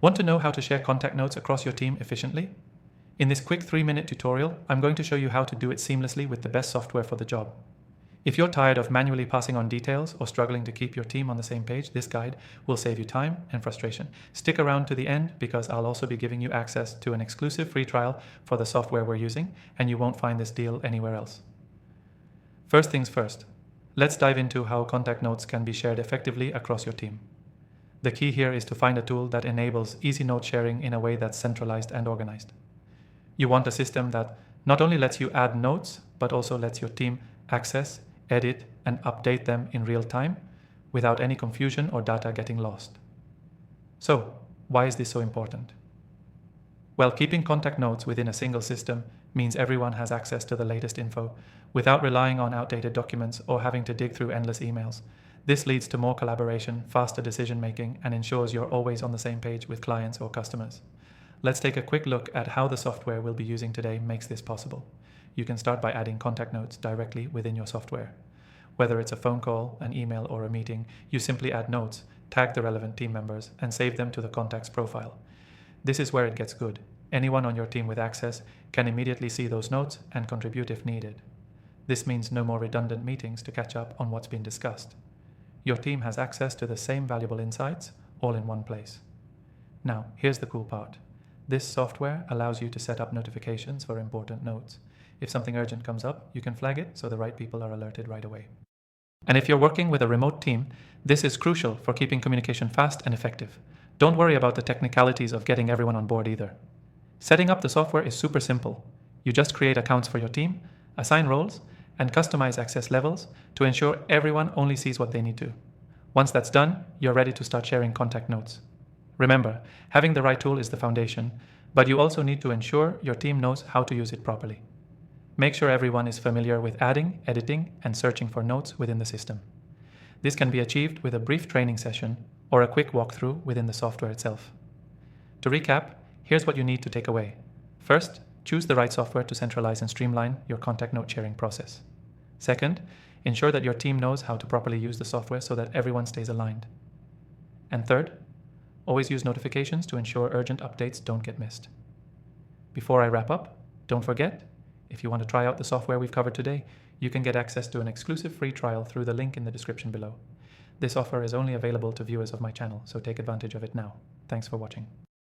Want to know how to share contact notes across your team efficiently? In this quick 3-minute tutorial, I'm going to show you how to do it seamlessly with the best software for the job. If you're tired of manually passing on details or struggling to keep your team on the same page, this guide will save you time and frustration. Stick around to the end because I'll also be giving you access to an exclusive free trial for the software we're using, and you won't find this deal anywhere else. First things first, let's dive into how contact notes can be shared effectively across your team. The key here is to find a tool that enables easy note sharing in a way that's centralized and organized. You want a system that not only lets you add notes, but also lets your team access, edit, and update them in real time without any confusion or data getting lost. So, why is this so important? Well, keeping contact notes within a single system means everyone has access to the latest info without relying on outdated documents or having to dig through endless emails. This leads to more collaboration, faster decision-making, and ensures you're always on the same page with clients or customers. Let's take a quick look at how the software we'll be using today makes this possible. You can start by adding contact notes directly within your software. Whether it's a phone call, an email, or a meeting, you simply add notes, tag the relevant team members, and save them to the contact's profile. This is where it gets good. Anyone on your team with access can immediately see those notes and contribute if needed. This means no more redundant meetings to catch up on what's been discussed. Your team has access to the same valuable insights, all in one place. Now, here's the cool part. This software allows you to set up notifications for important notes. If something urgent comes up, you can flag it so the right people are alerted right away. And if you're working with a remote team, this is crucial for keeping communication fast and effective. Don't worry about the technicalities of getting everyone on board either. Setting up the software is super simple. You just create accounts for your team, assign roles, and customize access levels to ensure everyone only sees what they need to. Once that's done, you're ready to start sharing contact notes. Remember, having the right tool is the foundation, but you also need to ensure your team knows how to use it properly. Make sure everyone is familiar with adding, editing, and searching for notes within the system. This can be achieved with a brief training session or a quick walkthrough within the software itself. To recap, here's what you need to take away. First, choose the right software to centralize and streamline your contact note sharing process. Second, ensure that your team knows how to properly use the software so that everyone stays aligned. And third, always use notifications to ensure urgent updates don't get missed. Before I wrap up, don't forget, if you want to try out the software we've covered today, you can get access to an exclusive free trial through the link in the description below. This offer is only available to viewers of my channel, so take advantage of it now. Thanks for watching.